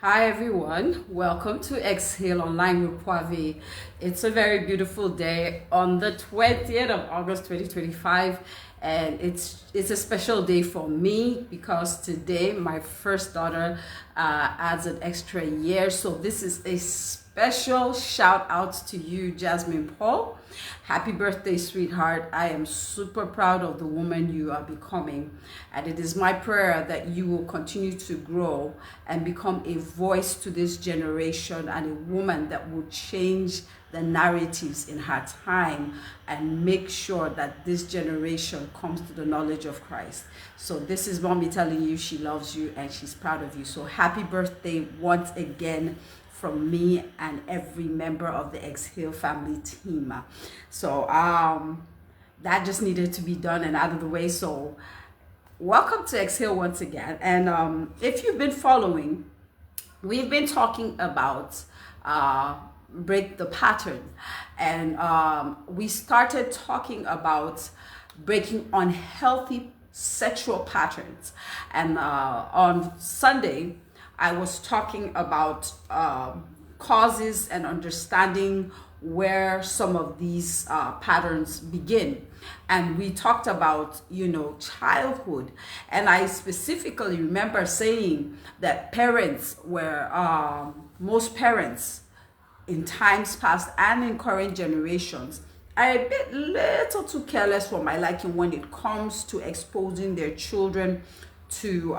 Hi everyone, welcome to EX-HALE Online with Poivy. It's a very beautiful day on the 20th of August 2025, and it's a special day for me because today my first daughter adds an extra year. So this is a special shout out to you, Jasmine Paul. Happy birthday, sweetheart. I am super proud of the woman you are becoming, and it is my prayer that you will continue to grow and become a voice to this generation and a woman that will change the narratives in her time and make sure that this generation comes to the knowledge of Christ. So this is mommy telling you she loves you and she's proud of you. So happy birthday once again from me and every member of the EX-HALE family team. So that just needed to be done and out of the way. So welcome to EX-HALE once again. And if you've been following, we've been talking about break the pattern, and we started talking about breaking unhealthy sexual patterns. And on Sunday I was talking about causes and understanding where some of these patterns begin. And we talked about, childhood. And I specifically remember saying that parents were, most parents in times past and in current generations are a bit little too careless for my liking when it comes to exposing their children to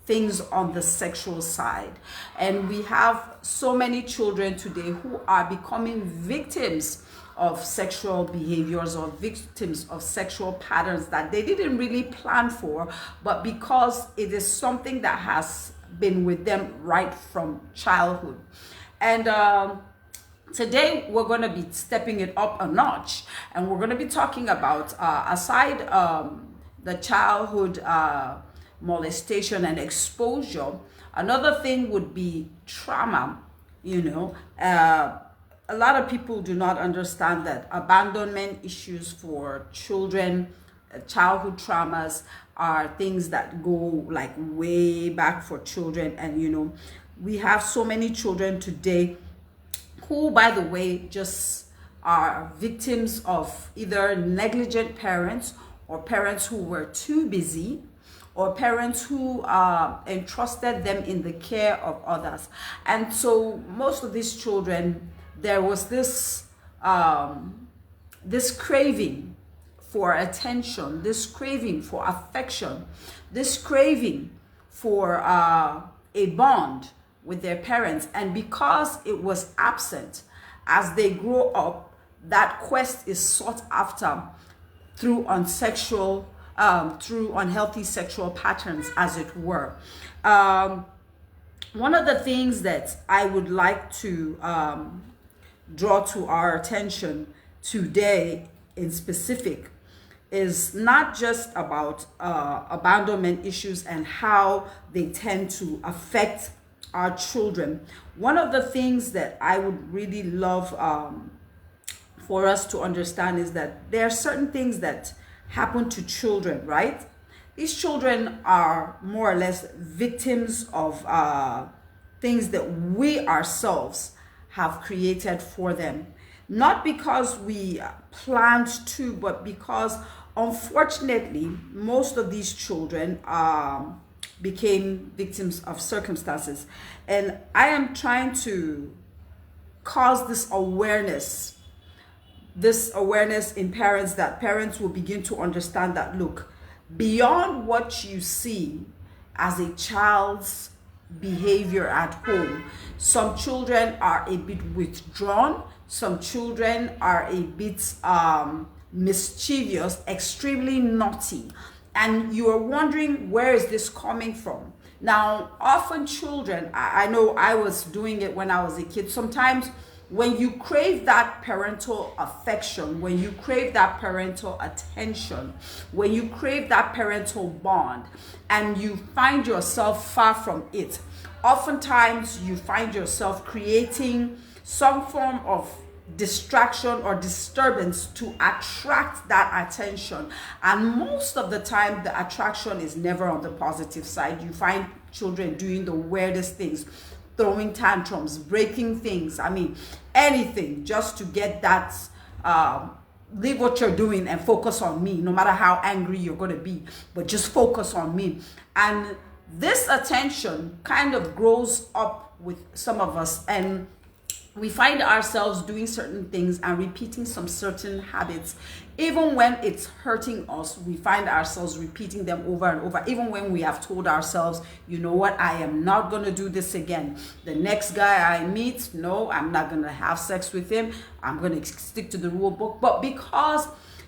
things on the sexual side. And we have so many children today who are becoming victims of sexual behaviors or victims of sexual patterns that they didn't really plan for, but because it is something that has been with them right from childhood. And today we're going to be stepping it up a notch, and we're going to be talking about aside the childhood molestation and exposure, another thing would be trauma. A lot of people do not understand that abandonment issues for children, childhood traumas, are things that go like way back for children. And we have so many children today who, by the way, just are victims of either negligent parents or parents who were too busy, or parents who entrusted them in the care of others. And so most of these children, there was this this craving for attention, this craving for affection, this craving for a bond with their parents. And because it was absent, as they grow up, that quest is sought after through through unhealthy sexual patterns, as it were. One of the things that I would like to draw to our attention today in specific is not just about abandonment issues and how they tend to affect our children. One of the things that I would really love for us to understand is that there are certain things that happen to children, right? These children are more or less victims of things that we ourselves have created for them. Not because we planned to, but because unfortunately most of these children became victims of circumstances. And I am trying to cause this awareness in parents, that parents will begin to understand that, look, beyond what you see as a child's behavior at home, some children are a bit withdrawn, some children are a bit mischievous, extremely naughty, and you are wondering, where is this coming from? Now, often children, I know I was doing it when I was a kid, sometimes when you crave that parental affection, when you crave that parental attention, when you crave that parental bond, and you find yourself far from it, oftentimes you find yourself creating some form of distraction or disturbance to attract that attention. And most of the time, the attraction is never on the positive side. You find children doing the weirdest things, throwing tantrums, breaking things. I mean, anything just to get that, leave what you're doing and focus on me, no matter how angry you're going to be, but just focus on me. And this attention kind of grows up with some of us, and we find ourselves doing certain things and repeating some certain habits. Even when it's hurting us, we find ourselves repeating them over and over. Even when we have told ourselves, you know what, I am not going to do this again. The next guy I meet, no, I'm not going to have sex with him. I'm going to stick to the rule book. But because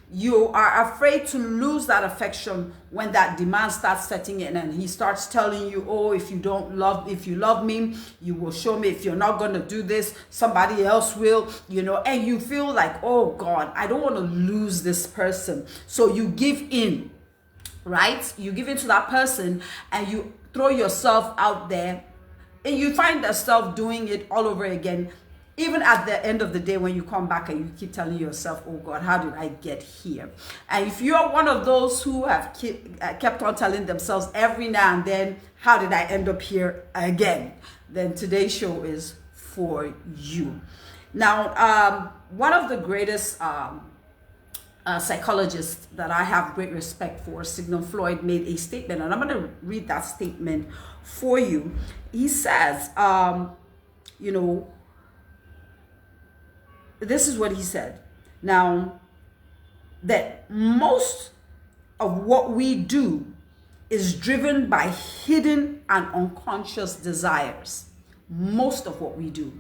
you are afraid to lose that affection when that demand starts setting in, and he starts telling you, oh, if you love me, you will show me. If you're not going to do this, somebody else will, and you feel like, oh God, I don't want to lose this person. So you give in, right? You give in to that person and you throw yourself out there, and you find yourself doing it all over again. Even at the end of the day, when you come back and you keep telling yourself, oh God, how did I get here? And if you're one of those who have kept on telling themselves every now and then, how did I end up here again? Then today's show is for you. Now, one of the greatest psychologists that I have great respect for, Sigmund Freud, made a statement, and I'm going to read that statement for you. He says, this is what he said. Now, that most of what we do is driven by hidden and unconscious desires. Most of what we do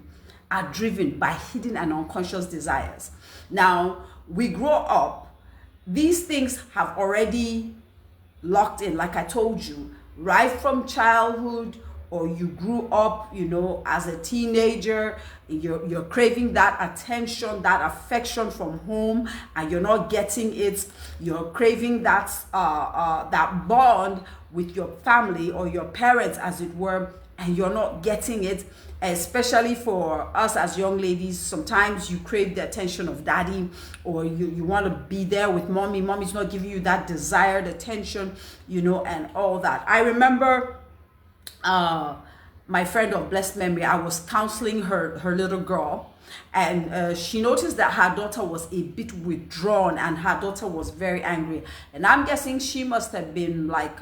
are driven by hidden and unconscious desires. Now, we grow up, these things have already locked in, like I told you, right from childhood, or you grew up, as a teenager, you're craving that attention, that affection from home, and you're not getting it. You're craving that that bond with your family or your parents, as it were, and you're not getting it. Especially for us as young ladies, sometimes you crave the attention of daddy, or you want to be there with mommy. Mommy's not giving you that desired attention, and all that. I remember my friend of blessed memory, I was counseling her little girl, and she noticed that her daughter was a bit withdrawn and her daughter was very angry. And I'm guessing she must have been like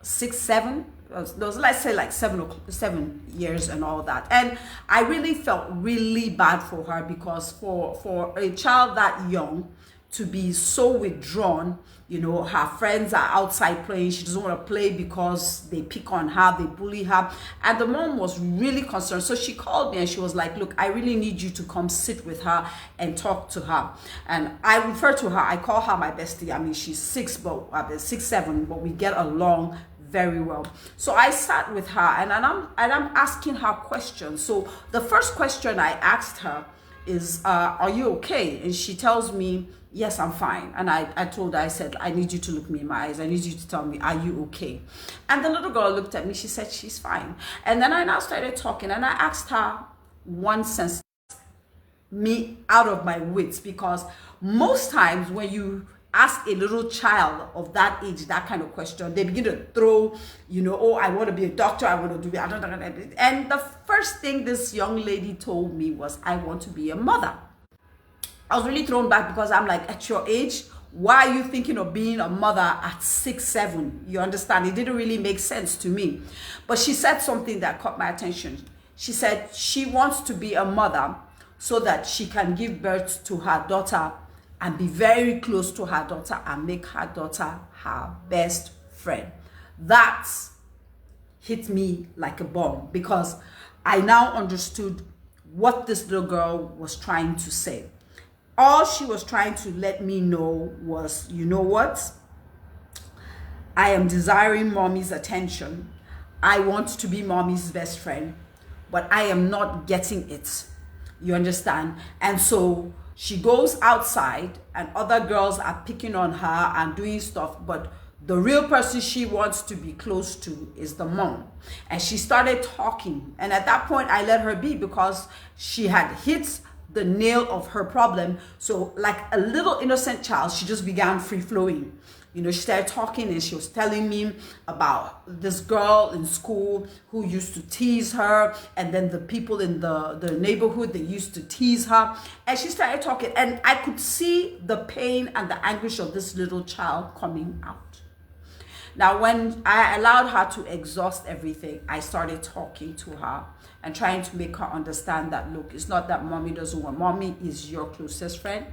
6, 7. Let's say like 7 years and all that. And I really felt really bad for her, because for a child that young to be so withdrawn, her friends are outside playing, she doesn't want to play because they pick on her, they bully her, and the mom was really concerned. So she called me and she was like, look, I really need you to come sit with her and talk to her. And I refer to her, I call her my bestie. I mean, she's 6, 7, but we get along very well. So I sat with her and I'm asking her questions. So the first question I asked her is, are you okay? And she tells me, yes, I'm fine. And I told her, I said, I need you to look me in my eyes. I need you to tell me, are you okay? And the little girl looked at me. She said, she's fine. And then I now started talking, and I asked her one sentence, me out of my wits, because most times when you ask a little child of that age that kind of question, they begin to throw, oh, I want to be a doctor, I want to do it. And the first thing this young lady told me was, I want to be a mother. I was really thrown back, because I'm like, at your age, why are you thinking of being a mother at 6, 7? You understand? It didn't really make sense to me. But she said something that caught my attention. She said she wants to be a mother so that she can give birth to her daughter and be very close to her daughter and make her daughter her best friend. That hit me like a bomb, because I now understood what this little girl was trying to say. All she was trying to let me know was, you know what? I am desiring mommy's attention. I want to be mommy's best friend, but I am not getting it. You understand? And so she goes outside and other girls are picking on her and doing stuff, but the real person she wants to be close to is the mom. And she started talking. And at that point, I let her be, because she had hit the nail of her problem. So like a little innocent child, she just began free flowing. You know, she started talking and she was telling me about this girl in school who used to tease her, and then the people in the neighborhood, they used to tease her. And she started talking, and I could see the pain and the anguish of this little child coming out. Now, when I allowed her to exhaust everything, I started talking to her and trying to make her understand that, look, it's not that mommy doesn't want. Mommy is your closest friend,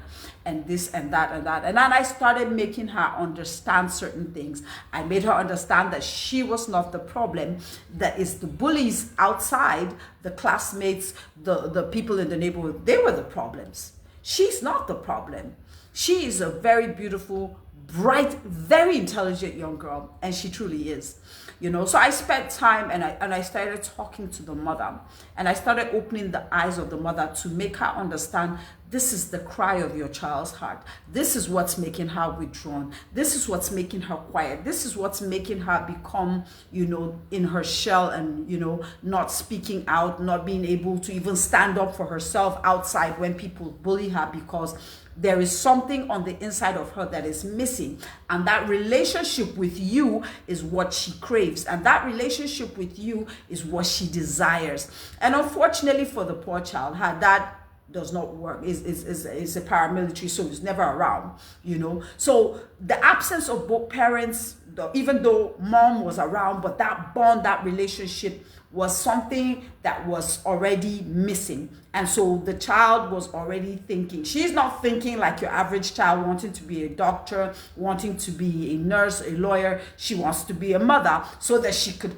and this and that and that. And then I started making her understand certain things. I made her understand that she was not the problem, that is the bullies outside, the classmates, the people in the neighborhood, they were the problems. She's not the problem. She is a very beautiful, bright, very intelligent young girl, and she truly is. You know, so I spent time and I started talking to the mother, and I started opening the eyes of the mother to make her understand, this is the cry of your child's heart. This is what's making her withdrawn. This is what's making her quiet. This is what's making her become, you know, in her shell and, you know, not speaking out, not being able to even stand up for herself outside when people bully her, because there is something on the inside of her that is missing, and that relationship with you is what she craves, and that relationship with you is what she desires. And unfortunately for the poor child, her dad does not work, is a paramilitary, so he's never around, you know. So the absence of both parents, even though mom was around, but that bond, that relationship was something that was already missing. And so the child was already thinking. She's not thinking like your average child, wanting to be a doctor, wanting to be a nurse, a lawyer. She wants to be a mother so that she could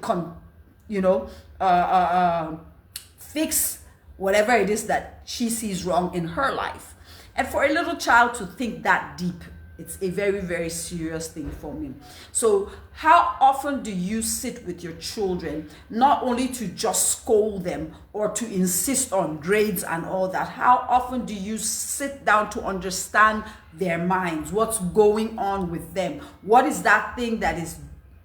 fix whatever it is that she sees wrong in her life. And for a little child to think that deep, it's a very, very serious thing for me. So how often do you sit with your children, not only to just scold them or to insist on grades and all that? How often do you sit down to understand their minds? What's going on with them? What is that thing that is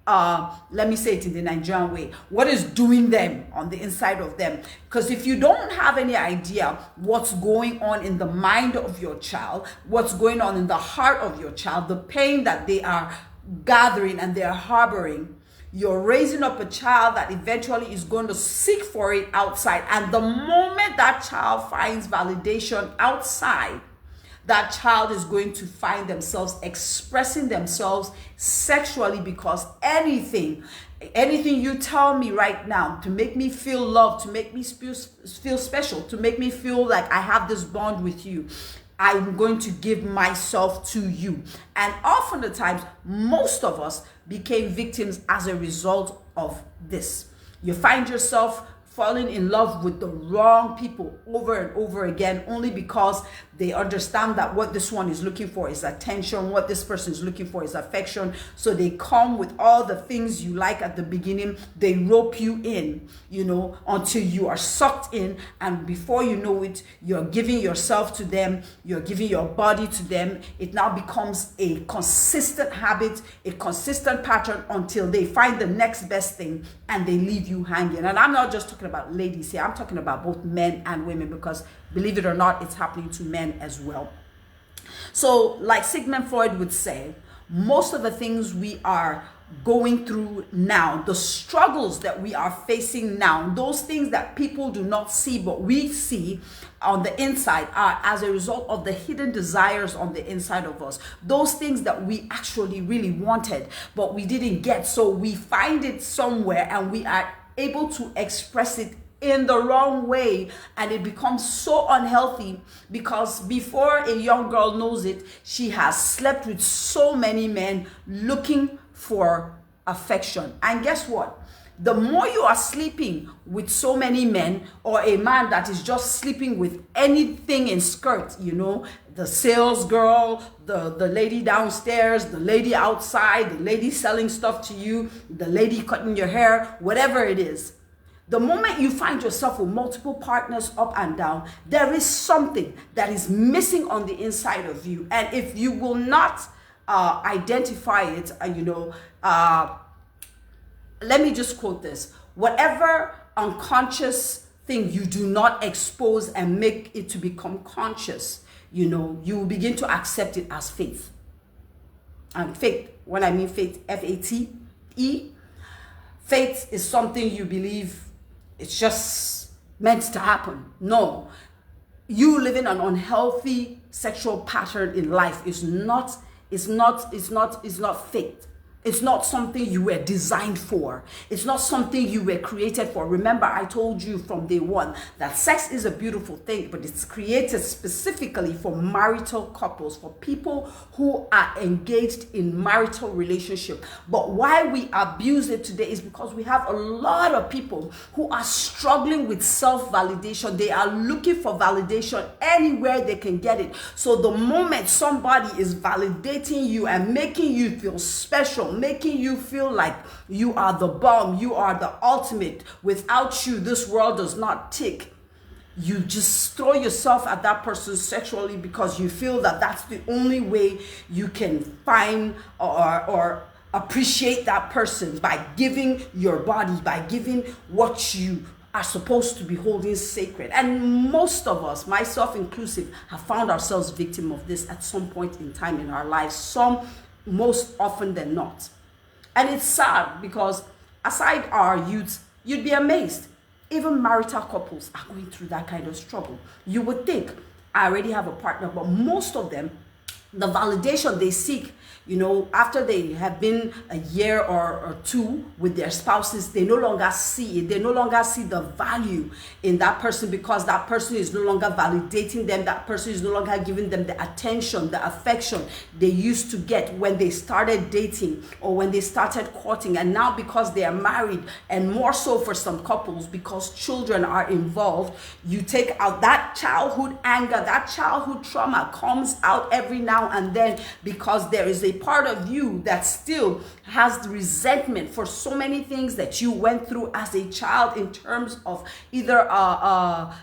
let me say it in the Nigerian way, what is doing them on the inside of them? Because if you don't have any idea what's going on in the mind of your child, what's going on in the heart of your child, the pain that they are gathering and they're harboring, you're raising up a child that eventually is going to seek for it outside. And the moment that child finds validation outside, that child is going to find themselves expressing themselves sexually, because anything you tell me right now to make me feel loved, to make me feel special, to make me feel like I have this bond with you, I'm going to give myself to you. And often the times, most of us became victims as a result of this. You find yourself falling in love with the wrong people over and over again, only because they understand that what this one is looking for is attention, what this person is looking for is affection. So they come with all the things you like at the beginning, they rope you in, you know, until you are sucked in, and before you know it, you're giving yourself to them, you're giving your body to them. It now becomes a consistent habit, a consistent pattern, until they find the next best thing and they leave you hanging. And I'm not just talking about ladies here, I'm talking about both men and women, because believe it or not, it's happening to men as well. So like Sigmund Freud would say, most of the things we are going through now, the struggles that we are facing now, those things that people do not see but we see on the inside, are as a result of the hidden desires on the inside of us. Those things that we actually really wanted but we didn't get, so we find it somewhere and we are able to express it in the wrong way, and it becomes so unhealthy, because before a young girl knows it, she has slept with so many men looking for affection. And guess what? The more you are sleeping with so many men, or a man that is just sleeping with anything in skirt, you know, the sales girl, the lady downstairs, the lady outside, the lady selling stuff to you, the lady cutting your hair, whatever it is, the moment you find yourself with multiple partners up and down, there is something that is missing on the inside of you. And if you will not identify it, let me just quote this: whatever unconscious thing you do not expose and make it to become conscious, you know, you will begin to accept it as faith. And faith, when I mean faith, F-A-T-E, faith is something you believe it's just meant to happen. No, you living an unhealthy sexual pattern in life is not faith. It's not something you were designed for. It's not something you were created for. Remember, I told you from day one that sex is a beautiful thing, but it's created specifically for marital couples, for people who are engaged in marital relationship. But why we abuse it today is because we have a lot of people who are struggling with self-validation. They are looking for validation anywhere they can get it. So the moment somebody is validating you and making you feel special, making you feel like you are the bomb, you are the ultimate, without you this world does not tick, you just throw yourself at that person sexually because you feel that that's the only way you can find or appreciate that person, by giving your body, by giving what you are supposed to be holding sacred. And most of us, myself inclusive, have found ourselves victim of this at some point in time in our lives, some most often than not. And it's sad because aside our youth, you'd be amazed. Even marital couples are going through that kind of struggle. You would think, I already have a partner, but most of them, the validation they seek, you know, after they have been a year or two with their spouses, they no longer see it. They no longer see the value in that person because that person is no longer validating them. That person is no longer giving them the attention, the affection they used to get when they started dating or when they started courting. And now because they are married, and more so for some couples because children are involved, you take out that childhood anger, that childhood trauma comes out every now and then because there is a part of you that still has the resentment for so many things that you went through as a child in terms of either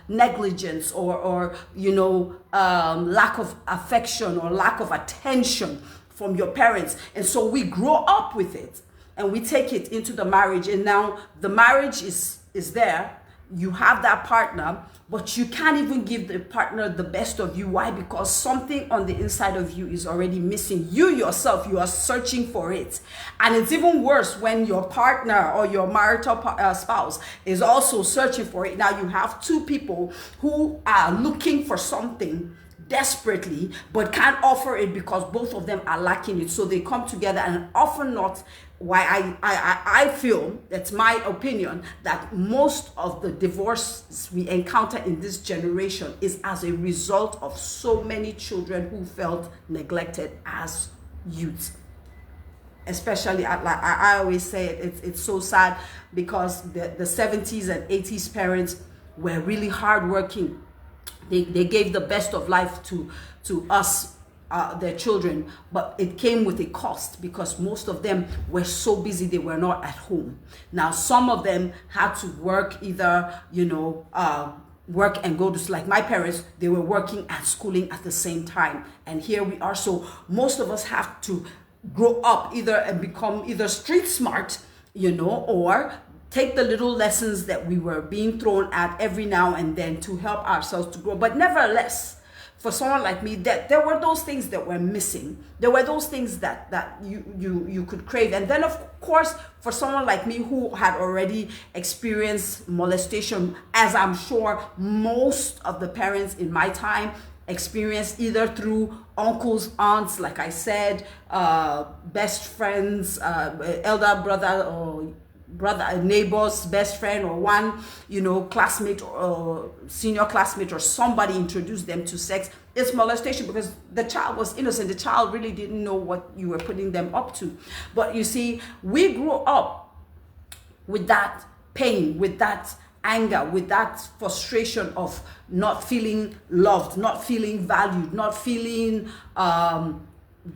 negligence or you know, lack of affection or lack of attention from your parents. And so we grow up with it and we take it into the marriage, and now the marriage is there. You have that partner, but you can't even give the partner the best of you. Why? Because something on the inside of you is already missing. You yourself, you are searching for it. And it's even worse when your partner or your marital spouse is also searching for it. Now you have two people who are looking for something desperately, but can't offer it because both of them are lacking it. So they come together, and often not, why I feel, that's my opinion, that most of the divorces we encounter in this generation is as a result of so many children who felt neglected as youth. Especially, I always say it's so sad because the 70s and 80s parents were really hardworking. They gave the best of life to us, their children, but it came with a cost because most of them were so busy they were not at home. Now some of them had to work, either, you know, work and go to, like my parents, they were working and schooling at the same time, and here we are. So most of us have to grow up either and become either street smart, you know, or take the little lessons that we were being thrown at every now and then to help ourselves to grow. But nevertheless, for someone like me, that there were those things that were missing. There were those things that you could crave. And then of course, for someone like me who had already experienced molestation, as I'm sure most of the parents in my time experienced, either through uncles, aunts, like I said, best friends, elder brother or brother, neighbor's best friend, or one, you know, classmate or senior classmate, or somebody introduced them to sex. It's molestation because the child was innocent. The child really didn't know what you were putting them up to. But you see, we grew up with that pain, with that anger, with that frustration of not feeling loved, not feeling valued, not feeling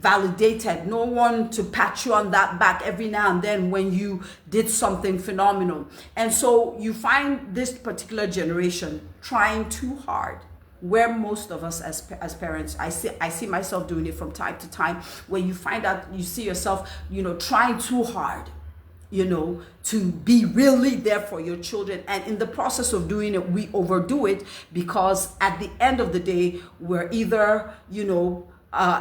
validated, no one to pat you on that back every now and then when you did something phenomenal. And so you find this particular generation trying too hard, where most of us as parents, I see myself doing it from time to time, where you find out, you see yourself, you know, trying too hard to be really there for your children. And in the process of doing it, we overdo it, because at the end of the day, we're either,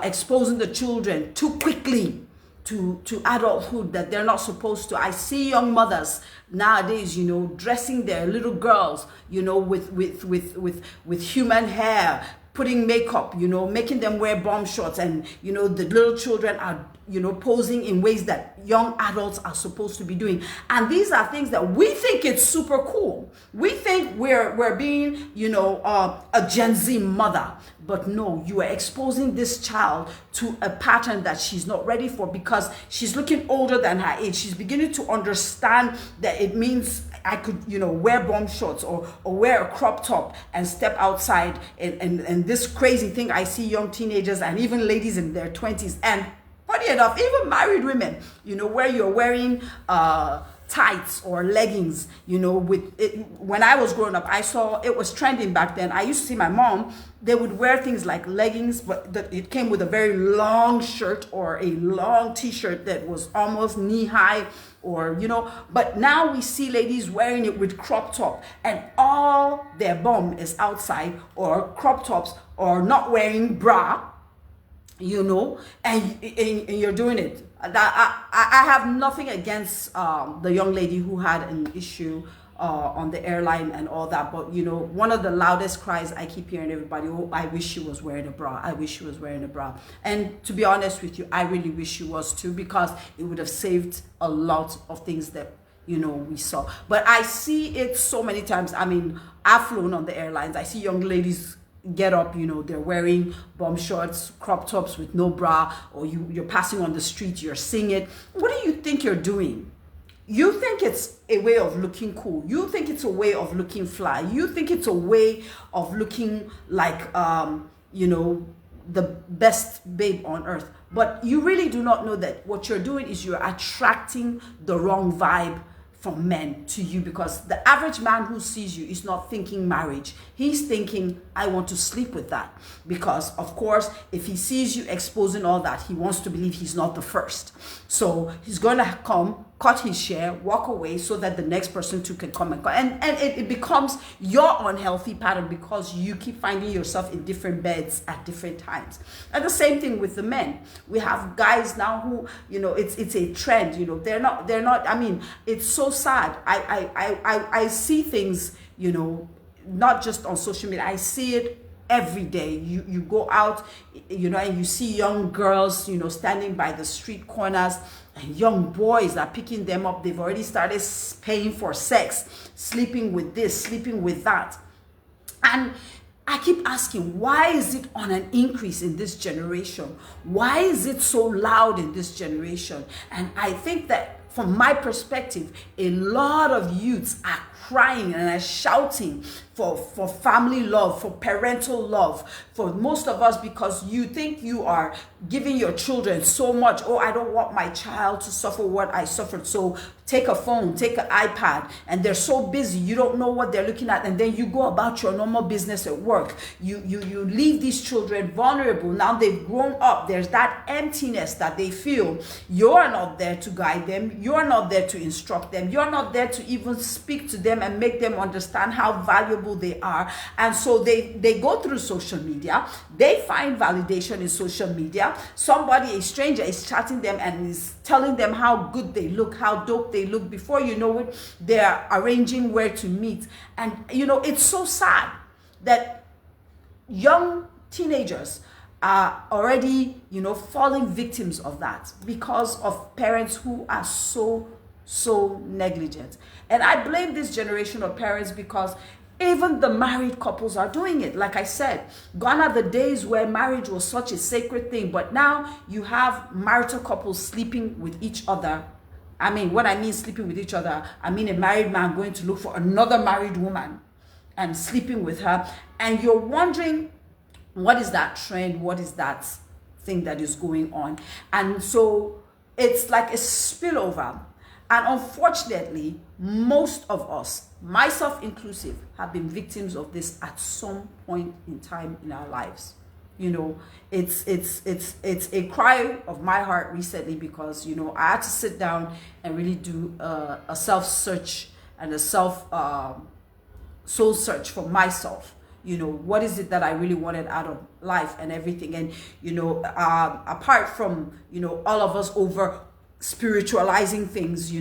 exposing the children too quickly to adulthood that they're not supposed to. I see young mothers nowadays, dressing their little girls, with human hair, putting makeup, making them wear bomb shorts, and the little children are posing in ways that young adults are supposed to be doing. And these are things that we think it's super cool. We think we're being a Gen Z mother, but no, you are exposing this child to a pattern that she's not ready for, because she's looking older than her age. She's beginning to understand that it means I could, wear bomb shorts or wear a crop top and step outside, and this crazy thing I see young teenagers and even ladies in their 20s, and funny enough, even married women, where you're wearing tights or leggings, with it. When I was growing up, I saw it was trending back then. I used to see my mom, they would wear things like leggings, but it came with a very long shirt or a long t-shirt that was almost knee high, or but now we see ladies wearing it with crop top, and all their bum is outside, or crop tops, or not wearing bra, and you're doing it. I have nothing against the young lady who had an issue on the airline and all that, but one of the loudest cries I keep hearing everybody, oh, I wish she was wearing a bra, I wish she was wearing a bra. And to be honest with you, I really wish she was too, because it would have saved a lot of things that we saw. But I see it so many times. I mean, I've flown on the airlines, I see young ladies get up, they're wearing bomb shorts, crop tops with no bra, or you're passing on the street, you're seeing it. What do you think you're doing? You think it's a way of looking cool. You think it's a way of looking fly. You think it's a way of looking like, the best babe on earth. But you really do not know that what you're doing is you're attracting the wrong vibe from men to you, because the average man who sees you is not thinking marriage. He's thinking, I want to sleep with that. Because of course, if he sees you exposing all that, he wants to believe he's not the first. So he's going to come, cut his share, walk away, so that the next person too can come and it becomes your unhealthy pattern, because you keep finding yourself in different beds at different times. And the same thing with the men. We have guys now who, it's a trend, they're not, I mean, it's so sad. I see things, not just on social media, I see it every day. You go out, and you see young girls, standing by the street corners, and young boys are picking them up. They've already started paying for sex, sleeping with this, sleeping with that. And I keep asking, why is it on an increase in this generation? Why is it so loud in this generation? And I think that from my perspective, a lot of youths are crying and are shouting for family love, for parental love, for most of us, because you think you are giving your children so much. Oh, I don't want my child to suffer what I suffered. So take a phone, take an iPad, and they're so busy, you don't know what they're looking at, and then you go about your normal business at work. You leave these children vulnerable. Now they've grown up. There's that emptiness that they feel. You're not there to guide them. You're not there to instruct them. You're not there to even speak to them and make them understand how valuable they are. And so they go through social media. They find validation in social media. Somebody, a stranger, is chatting them and is telling them how good they look, how dope they look. Before you know it, they're arranging where to meet. And it's so sad that young teenagers are already falling victims of that, because of parents who are so negligent. And I blame this generation of parents, because even the married couples are doing it. Like I said, gone are the days where marriage was such a sacred thing, but now you have marital couples sleeping with each other. I mean, when I mean sleeping with each other, I mean a married man going to look for another married woman and sleeping with her. And you're wondering, what is that trend? What is that thing that is going on? And so it's like a spillover. And unfortunately, most of us, myself inclusive, have been victims of this at some point in time in our lives. It's a cry of my heart recently, because I had to sit down and really do a self search and a self soul search for myself. What is it that I really wanted out of life and everything. And apart from all of us over spiritualizing things,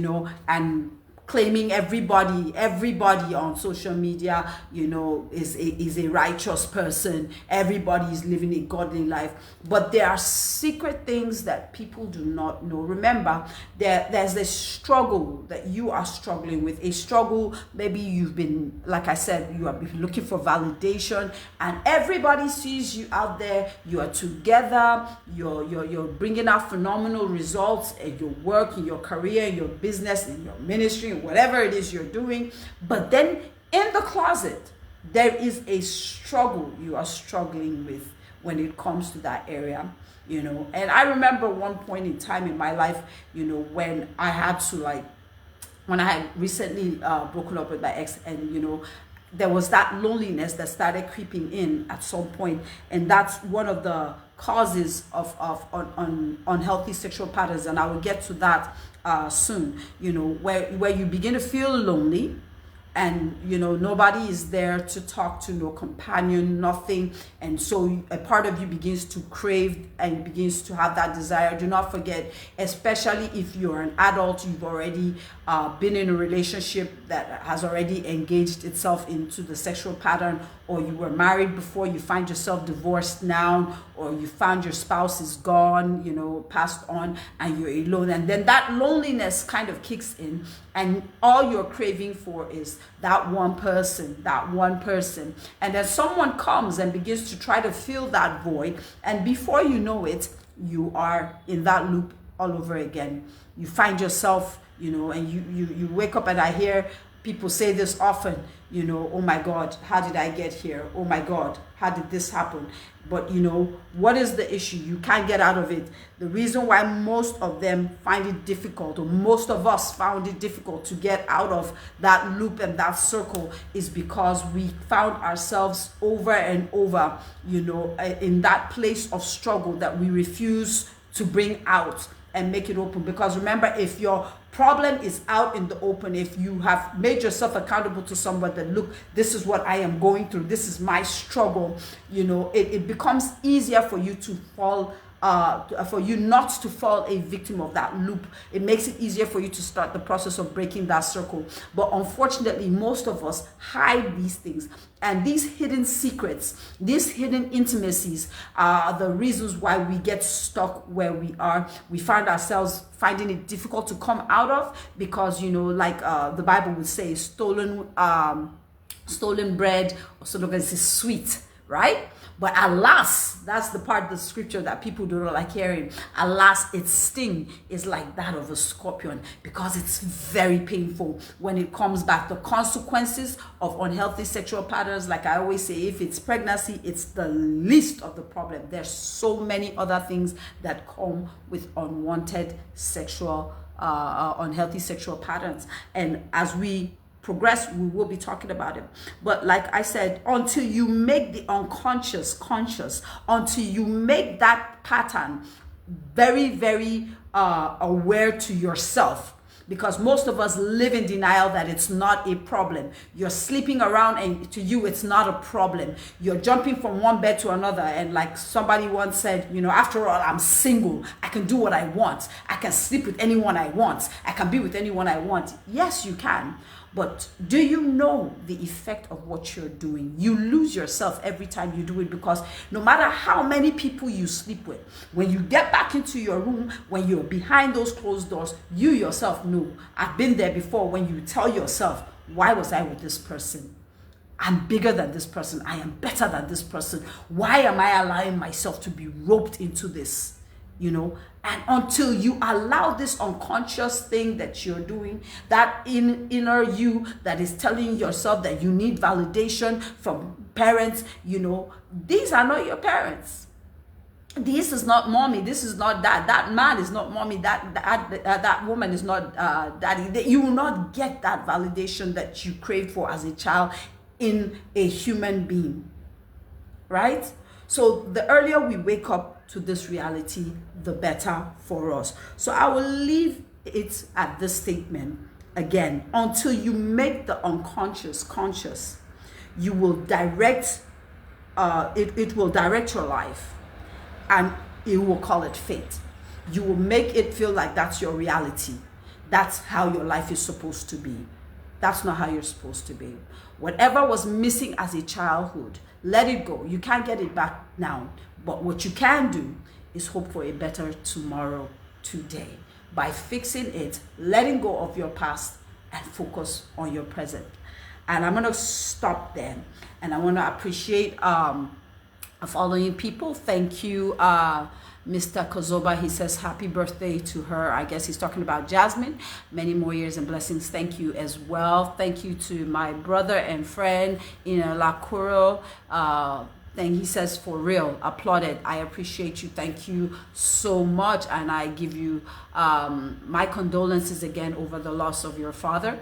and claiming everybody on social media, is a righteous person. Everybody is living a godly life. But there are secret things that people do not know. Remember, there's a struggle that you are struggling with. A struggle, maybe you've been, like I said, you have been looking for validation, and everybody sees you out there. You are together. You're bringing out phenomenal results in your work, in your career, in your business, in your ministry, whatever it is you're doing. But then in the closet, there is a struggle you are struggling with when it comes to that area. And I remember one point in time in my life, when I had to, when I had recently broken up with my ex, and there was that loneliness that started creeping in at some point. And that's one of the causes of unhealthy sexual patterns, and I will get to that soon. Where you begin to feel lonely, and nobody is there to talk to, no companion, nothing. And so a part of you begins to crave and begins to have that desire. Do not forget, especially if you're an adult, you've already been in a relationship that has already engaged itself into the sexual pattern, or you were married before, you find yourself divorced now, or you found your spouse is gone, passed on, and you're alone. And then that loneliness kind of kicks in, and all you're craving for is that one person. And then someone comes and begins to try to fill that void, and before you know it, you are in that loop all over again. You find yourself, and you wake up, and I hear people say this often, oh my God, how did I get here? Oh my God, how did this happen? But what is the issue? You can't get out of it. The reason why most of them find it difficult, or most of us found it difficult to get out of that loop and that circle, is because we found ourselves over and over, in that place of struggle that we refuse to bring out and make it open. Because remember, if your problem is out in the open, if you have made yourself accountable to someone that, look, this is what I am going through, this is my struggle, it becomes easier for you to fall for you not to fall a victim of that loop. It makes it easier for you to start the process of breaking that circle. But unfortunately, most of us hide these things. And these hidden secrets, these hidden intimacies are the reasons why we get stuck where we are. We find ourselves finding it difficult to come out of, because, the Bible would say, stolen bread or so long as it's sweet, right? But alas, that's the part of the scripture that people do not like hearing. Alas, its sting is like that of a scorpion, because it's very painful when it comes back. The consequences of unhealthy sexual patterns, like I always say, if it's pregnancy, it's the least of the problem. There's so many other things that come with unwanted sexual, unhealthy sexual patterns. And as we progress, we will be talking about it. But like I said, until you make the unconscious conscious, until you make that pattern very, very aware to yourself, because most of us live in denial that it's not a problem. You're sleeping around, and to you it's not a problem. You're jumping from one bed to another, and like somebody once said, after all, I'm single. I can do what I want. I can sleep with anyone I want. I can be with anyone I want. Yes, you can. But do you know the effect of what you're doing? You lose yourself every time you do it, because no matter how many people you sleep with, when you get back into your room, when you're behind those closed doors, you yourself know. I've been there before, when you tell yourself, why was I with this person? I'm bigger than this person. I am better than this person. Why am I allowing myself to be roped into this? And until you allow this unconscious thing that you're doing, that inner you that is telling yourself that you need validation from parents, these are not your parents. This is not mommy. This is not dad. That man is not mommy. That woman is not daddy. You will not get that validation that you craved for as a child in a human being, right? So the earlier we wake up to this reality, the better for us. So I will leave it at this statement again. Until you make the unconscious conscious, you will direct, it will direct your life, and you will call it fate. You will make it feel like that's your reality. That's how your life is supposed to be. That's not how you're supposed to be. Whatever was missing as a childhood, let it go. You can't get it back now. But what you can do is hope for a better tomorrow today by fixing it, letting go of your past, and focus on your present. And I'm going to stop there. And I want to appreciate following people. Thank you, Mr. Kozoba. He says happy birthday to her. I guess he's talking about Jasmine. Many more years and blessings. Thank you as well. Thank you to my brother and friend in Lakuro. He says, for real, applauded. I appreciate you. Thank you so much. And I give you my condolences again over the loss of your father.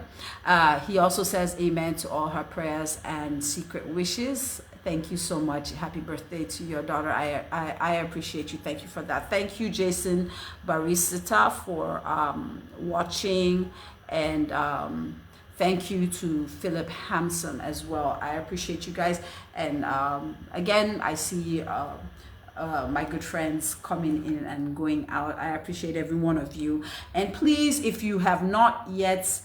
He also says amen to all her prayers and secret wishes. Thank you so much. Happy birthday to your daughter. I appreciate you. Thank you for that. Thank you, Jason Barisita, for watching. And thank you to Philip Hampson as well. I appreciate you guys. And again, I see my good friends coming in and going out. I appreciate every one of you. And please, if you have not yet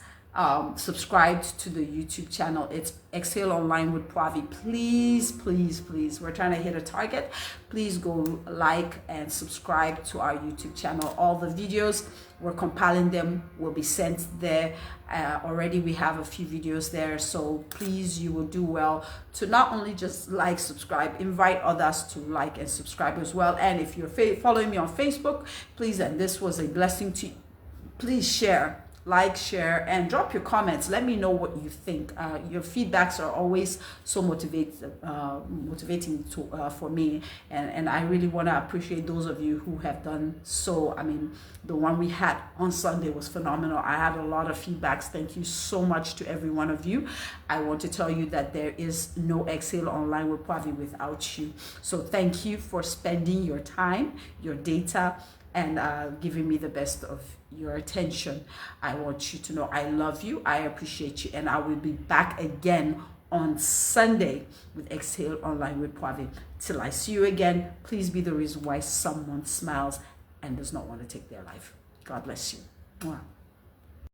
subscribed to the YouTube channel, it's EX-HALE Online with Pravi. Please, please, please, we're trying to hit a target. Please go like and subscribe to our YouTube channel. All the videos, we're compiling them, will be sent there. Already we have a few videos there, so please, you will do well to not only just like, subscribe, invite others to like and subscribe as well. And if you're following me on Facebook, please, and this was a blessing to you, please share, like, share, and drop your comments. Let me know what you think. Your feedbacks are always so motivating for me, and I really want to appreciate those of you who have done so. I mean, the one we had on Sunday was phenomenal. I had a lot of feedbacks. Thank you so much to every one of you. I want to tell you that there is no EX-HALE Online with Pravi without you. So thank you for spending your time, your data, and giving me the best of your attention. I want you to know I love you, I appreciate you, and I will be back again on Sunday with EX-HALE Online with Pravi. Till I see you again, please be the reason why someone smiles and does not want to take their life. God bless you. Mwah.